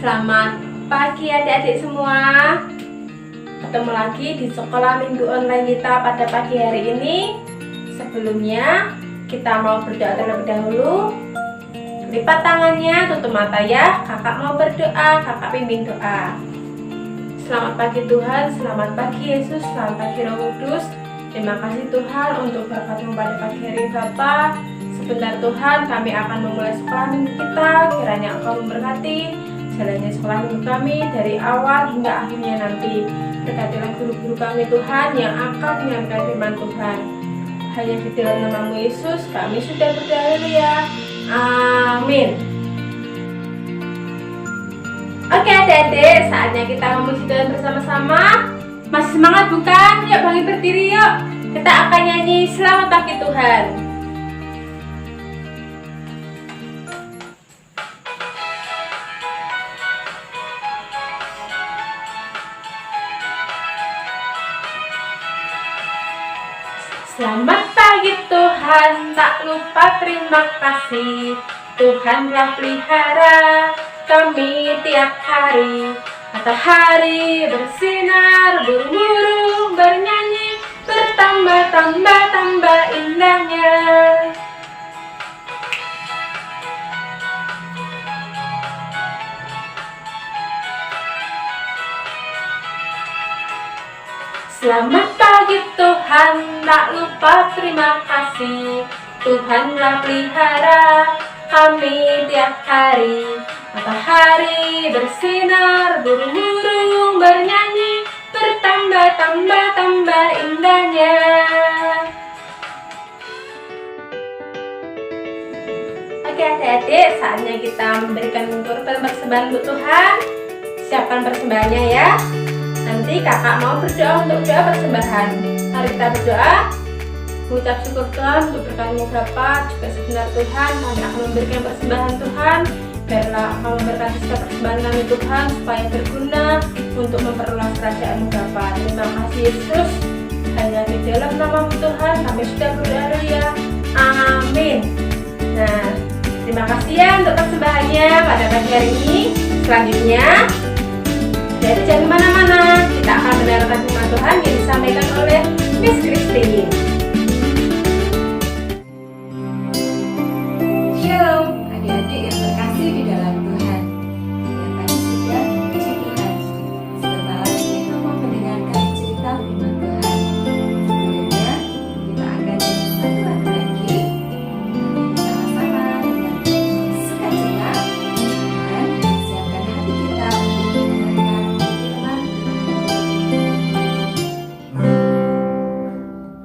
Selamat pagi adik-adik semua. Ketemu lagi di sekolah minggu online kita pada pagi hari ini. Sebelumnya kita mau berdoa terlebih dahulu. Lipat tangannya, tutup mata ya. Kakak mau berdoa, kakak pimpin doa. Selamat pagi Tuhan, selamat pagi Yesus, selamat pagi Roh Kudus. Terima kasih Tuhan untuk berkat-Mu pada pagi hari Bapa. Sebentar Tuhan, kami akan memulai sekolah minggu kita. Kiranya Engkau memberkati jalannya sekolah minggu kami dari awal hingga akhirnya nanti. Berkatilah guru-guru kami Tuhan yang akan menyampaikan firman Tuhan. Hanya di dalam nama-Mu Yesus kami sudah berdoa ya. Amin. Oke adik-adik, saatnya kita memuji Tuhan bersama-sama. Masih semangat bukan? Yuk bangkit berdiri yuk. Kita akan nyanyi Selamat Pagi Tuhan. Selamat pagi Tuhan, tak lupa terima kasih. Tuhan telah pelihara kami tiap hari. Matahari bersinar, burung-burung bernyanyi, bertambah-tambah indahnya. Selamat pagi Tuhan, tak lupa terima kasih. Tuhan telah pelihara kami tiap hari. Matahari bersinar, burung-burung bernyanyi, bertambah-tambah indahnya. Oke adik-adik, saatnya kita memberikan korban persembahan untuk Tuhan. Siapkan persembahannya ya. Nanti kakak mau berdoa untuk doa persembahan. Mari kita berdoa. Mengucap syukur Tuhan untuk berkat-Mu Bapa, juga sebentar Tuhan kami akan memberikan persembahan Tuhan. Biarlah Engkau memberkati setiap persembahan kami Tuhan, supaya berguna untuk memperluas kerajaan-Mu Bapa. Terima kasih Yesus. Hanya di dalam nama-Mu Tuhan kami sudah berdoa ya. Amin. Nah, terima kasih ya untuk persembahannya pada pagi hari ini. Selanjutnya, jadi jangan kemana-mana, kita akan mendengarkan firman Tuhan yang disampaikan oleh Miss Christine. Shalom, adik-adik yang terkasih di dalam Tuhan. Yang tadi sudah puji Tuhan. Sebentar lagi kita mau mendengarkan cerita firman Tuhan. Sebelumnya kita akan nyanyi satu lagu lagi. Kita sama-sama dengan sukacita dan siapkan hati kita untuk mendengarkan firman Tuhan.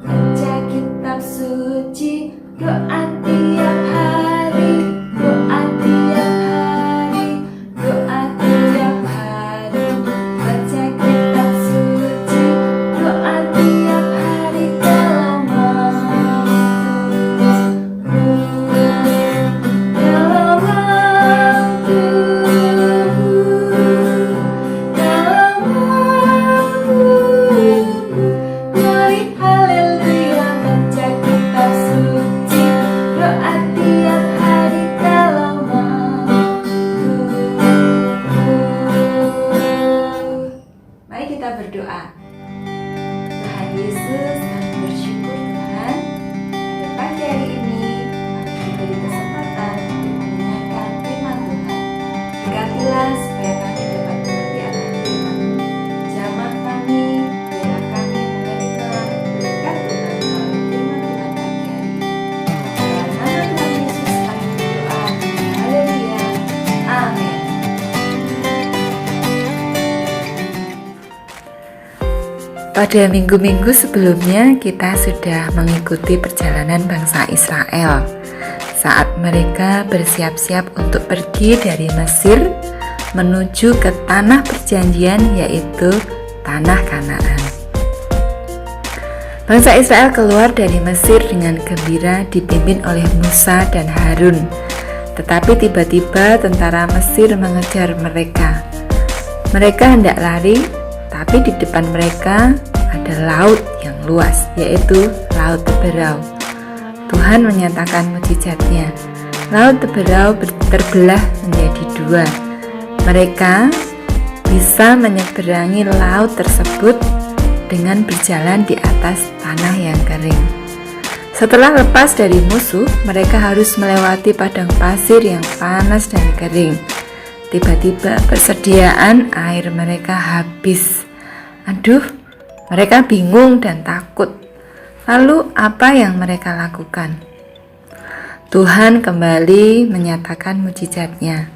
Baca kitab suci, doa tiap hari, doa tiap hari, doa tiap hari. Baca kitab suci, doa tiap hari dalam waktu, dalam waktu, dalam waktu. Mari haleluya, baca kitab suci, doa tiap hari dalam waktu. Mari kita berdoa. Tuhan Yesus, kami bersyukur Tuhan, pada pagi hari ini kami diberi kesempatan untuk mendengarkan firman Tuhan. Berkatilah supaya kami dapat mengerti akan firman-Mu. Jamah kami, biarlah kami menerima berkat Tuhan melalui firman Tuhan pagi hari ini. Dalam nama Tuhan Yesus kami berdoa. Haleluya. Amin. Pada minggu-minggu sebelumnya kita sudah mengikuti perjalanan bangsa Israel saat mereka bersiap-siap untuk pergi dari Mesir menuju ke tanah perjanjian, yaitu tanah Kanaan. Bangsa Israel keluar dari Mesir dengan gembira dipimpin oleh Musa dan Harun. Tetapi tiba-tiba tentara Mesir mengejar mereka. Mereka hendak lari, tapi di depan mereka ada laut yang luas, yaitu Laut Teberau. Tuhan menyatakan mujizatnya. Laut Teberau terbelah menjadi dua, Mereka bisa menyeberangi laut tersebut dengan berjalan di atas tanah yang kering. Setelah lepas dari musuh, mereka harus melewati padang pasir yang panas dan kering. Tiba-tiba persediaan air mereka habis. Aduh, mereka bingung dan takut. Lalu apa yang mereka lakukan? Tuhan kembali menyatakan mujizatnya.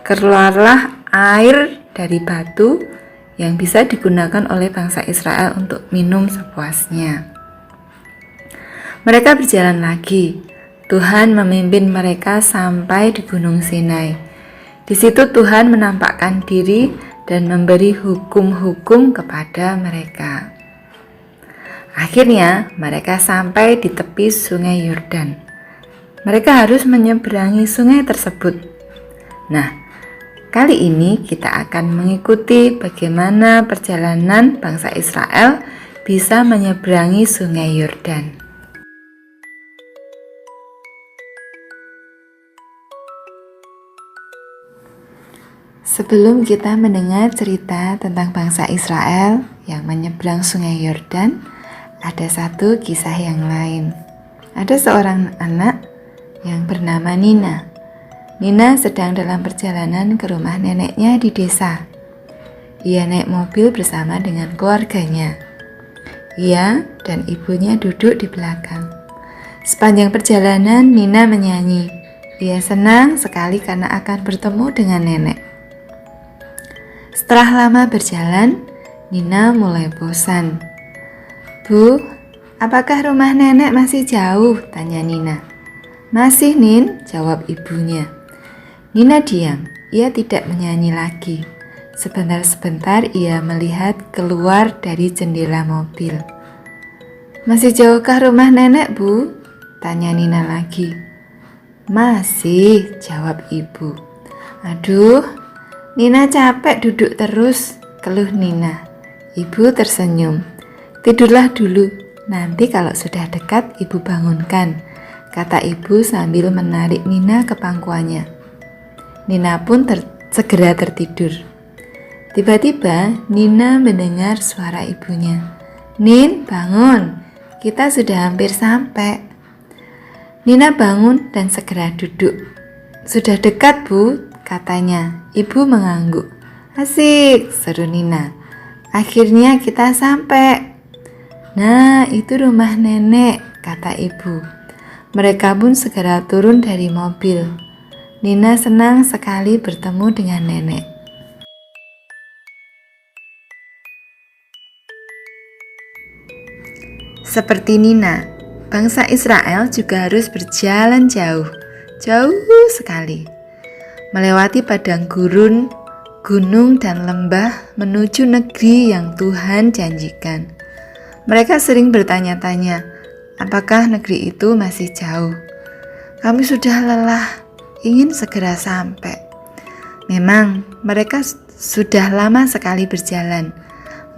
Keluarlah air dari batu yang bisa digunakan oleh bangsa Israel untuk minum sepuasnya. Mereka berjalan lagi. Tuhan memimpin mereka sampai di Gunung Sinai. Di situ Tuhan menampakkan diri dan memberi hukum-hukum kepada mereka. Akhirnya mereka sampai di tepi sungai Yordan. Mereka harus menyeberangi sungai tersebut. Nah, kali ini kita akan mengikuti bagaimana perjalanan bangsa Israel bisa menyeberangi sungai Yordan. Sebelum kita mendengar cerita tentang bangsa Israel yang menyeberang sungai Yordan, ada satu kisah yang lain. Ada seorang anak yang bernama Nina. Nina sedang dalam perjalanan ke rumah neneknya di desa. Ia naik mobil bersama dengan keluarganya. Ia dan ibunya duduk di belakang. Sepanjang perjalanan Nina menyanyi. Ia senang sekali karena akan bertemu dengan nenek. Setelah lama berjalan, Nina mulai bosan. "Bu, apakah rumah nenek masih jauh?" tanya Nina. "Masih, Nin," jawab ibunya. Nina diam, ia tidak menyanyi lagi. Sebentar-sebentar ia melihat keluar dari jendela mobil. "Masih jauhkah rumah nenek, Bu?" tanya Nina lagi. "Masih," jawab ibu. "Aduh, Nina capek duduk terus," keluh Nina. Ibu tersenyum. "Tidurlah dulu, nanti kalau sudah dekat ibu bangunkan," kata ibu sambil menarik Nina ke pangkuannya. Nina pun segera tertidur. Tiba-tiba Nina mendengar suara ibunya. "Nin, bangun, kita sudah hampir sampai." Nina bangun dan segera duduk. "Sudah dekat, Bu," katanya. Ibu mengangguk. "Asik," seru Nina. "Akhirnya kita sampai." "Nah, itu rumah nenek," kata ibu. Mereka pun segera turun dari mobil. Nina senang sekali bertemu dengan nenek. Seperti Nina, bangsa Israel juga harus berjalan jauh sekali. Melewati padang gurun, gunung dan lembah menuju negeri yang Tuhan janjikan. Mereka sering bertanya-tanya, apakah negeri itu masih jauh? Kami sudah lelah, ingin segera sampai. Memang mereka sudah lama sekali berjalan.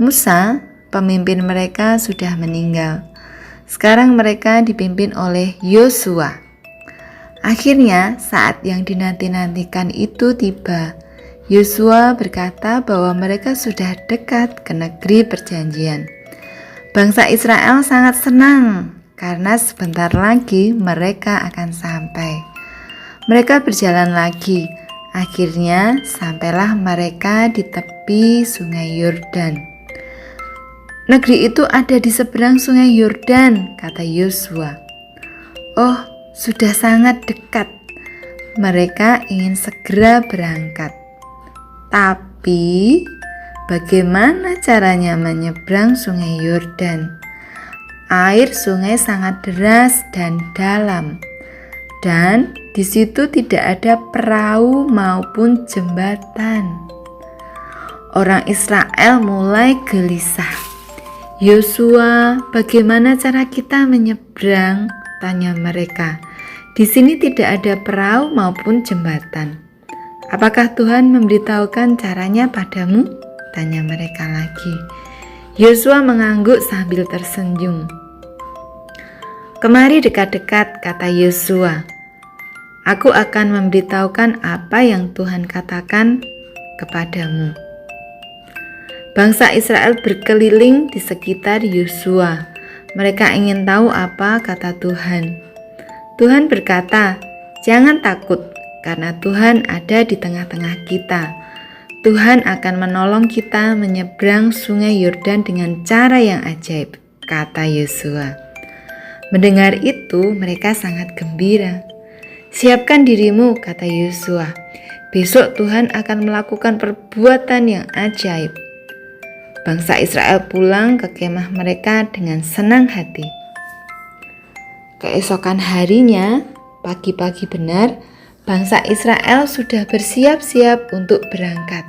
Musa, pemimpin mereka, sudah meninggal. Sekarang mereka dipimpin oleh Yosua. Akhirnya saat yang dinanti-nantikan itu tiba. Yosua berkata bahwa mereka sudah dekat ke negeri perjanjian. Bangsa Israel sangat senang karena sebentar lagi mereka akan sampai. Mereka berjalan lagi. Akhirnya sampailah mereka di tepi sungai Yordan. "Negeri itu ada di seberang sungai Yordan," kata Yosua. "Oh, sudah sangat dekat." Mereka ingin segera berangkat. Tapi, bagaimana caranya menyeberang sungai Yordan? Air sungai sangat deras dan dalam. Dan di situ tidak ada perahu maupun jembatan. Orang Israel mulai gelisah. "Yosua, bagaimana cara kita menyeberang?" tanya mereka. "Di sini tidak ada perahu maupun jembatan. Apakah Tuhan memberitahukan caranya padamu?" tanya mereka lagi. Yosua mengangguk sambil tersenyum. "Kemari dekat-dekat," kata Yosua. "Aku akan memberitahukan apa yang Tuhan katakan kepadamu." Bangsa Israel berkeliling di sekitar Yosua. Mereka ingin tahu apa kata Tuhan. Tuhan berkata, "Jangan takut, karena Tuhan ada di tengah-tengah kita. Tuhan akan menolong kita menyeberang sungai Yordan dengan cara yang ajaib," kata Yosua. Mendengar itu, mereka sangat gembira. "Siapkan dirimu," kata Yosua. "Besok Tuhan akan melakukan perbuatan yang ajaib." Bangsa Israel pulang ke kemah mereka dengan senang hati. Keesokan harinya, pagi-pagi benar, bangsa Israel sudah bersiap-siap untuk berangkat.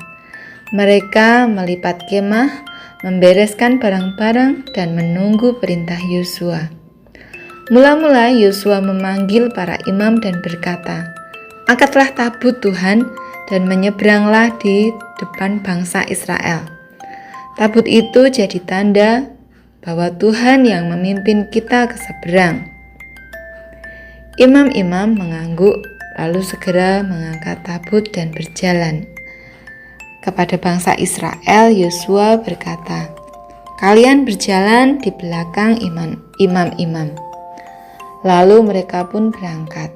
Mereka melipat kemah, membereskan barang-barang, dan menunggu perintah Yosua. Mula-mula Yosua memanggil para imam dan berkata, "Angkatlah tabut Tuhan dan menyeberanglah di depan bangsa Israel." Tabut itu jadi tanda bahwa Tuhan yang memimpin kita ke seberang. Imam-imam mengangguk, lalu segera mengangkat tabut dan berjalan. Kepada bangsa Israel, Yosua berkata, "Kalian berjalan di belakang imam-imam." Lalu mereka pun berangkat.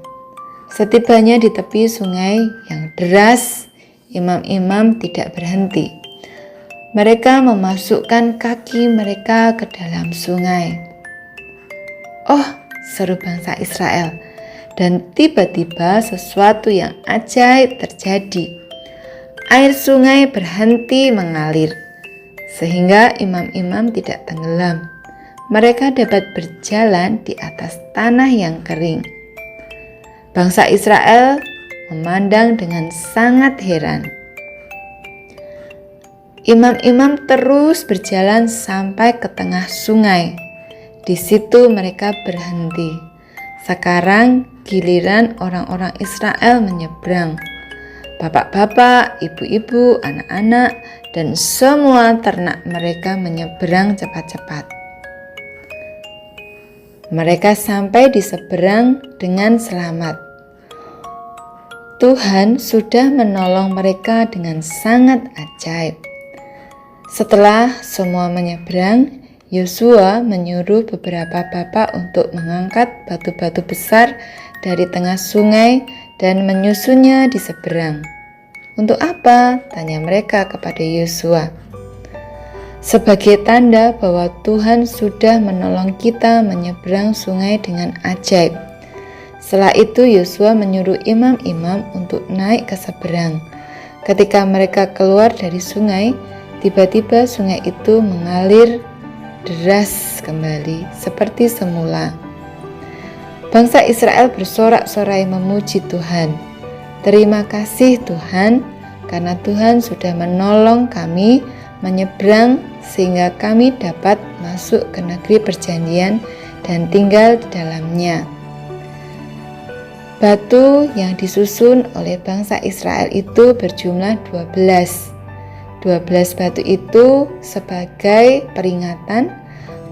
Setibanya di tepi sungai yang deras, imam-imam tidak berhenti. Mereka memasukkan kaki mereka ke dalam sungai. "Oh," seru bangsa Israel, dan tiba-tiba sesuatu yang ajaib terjadi. Air sungai berhenti mengalir, sehingga imam-imam tidak tenggelam. Mereka dapat berjalan di atas tanah yang kering. Bangsa Israel memandang dengan sangat heran. Imam-imam terus berjalan sampai ke tengah sungai. Di situ mereka berhenti. Sekarang giliran orang-orang Israel menyeberang. Bapak-bapak, ibu-ibu, anak-anak, dan semua ternak mereka menyeberang cepat-cepat. Mereka sampai di seberang dengan selamat. Tuhan sudah menolong mereka dengan sangat ajaib. Setelah semua menyeberang, Yosua menyuruh beberapa bapak untuk mengangkat batu-batu besar dari tengah sungai dan menyusunnya di seberang. "Untuk apa?" tanya mereka kepada Yosua. "Sebagai tanda bahwa Tuhan sudah menolong kita menyeberang sungai dengan ajaib." Setelah itu Yosua menyuruh imam-imam untuk naik ke seberang. Ketika mereka keluar dari sungai, tiba-tiba sungai itu mengalir deras kembali seperti semula. Bangsa Israel bersorak-sorai memuji Tuhan. "Terima kasih Tuhan, karena Tuhan sudah menolong kami menyeberang sehingga kami dapat masuk ke negeri perjanjian dan tinggal di dalamnya." Batu yang disusun oleh bangsa Israel itu berjumlah 12. 12 batu itu sebagai peringatan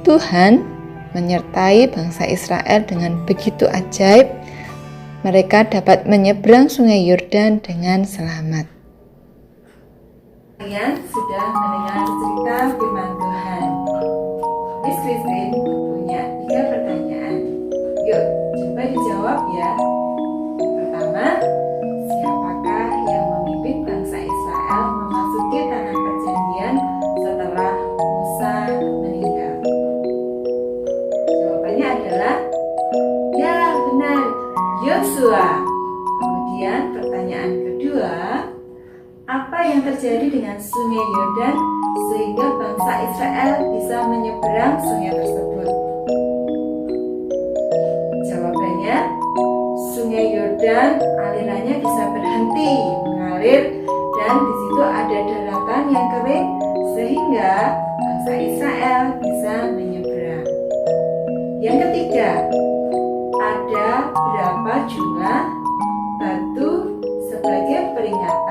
Tuhan menyertai bangsa Israel dengan begitu ajaib. Mereka dapat menyeberang sungai Yordan dengan selamat. Kalian sudah mendengar cerita firman Tuhan. Miss Christine punya 3 pertanyaan. Yuk, coba dijawab ya. Pertama, siapakah yang memimpin bangsa Israel memasuki tanah perjanjian setelah Musa meninggal? Jawabannya adalah ya, benar, Yosua. Kemudian pertanyaan kedua, apa yang terjadi dengan sungai Yordan sehingga bangsa Israel bisa menyeberang sungai tersebut? Jawabannya, sungai Yordan alirannya bisa berhenti mengalir dan di situ ada daratan yang kering sehingga bangsa Israel bisa menyeberang. Yang ketiga, ada berapa jumlah batu sebagai peringatan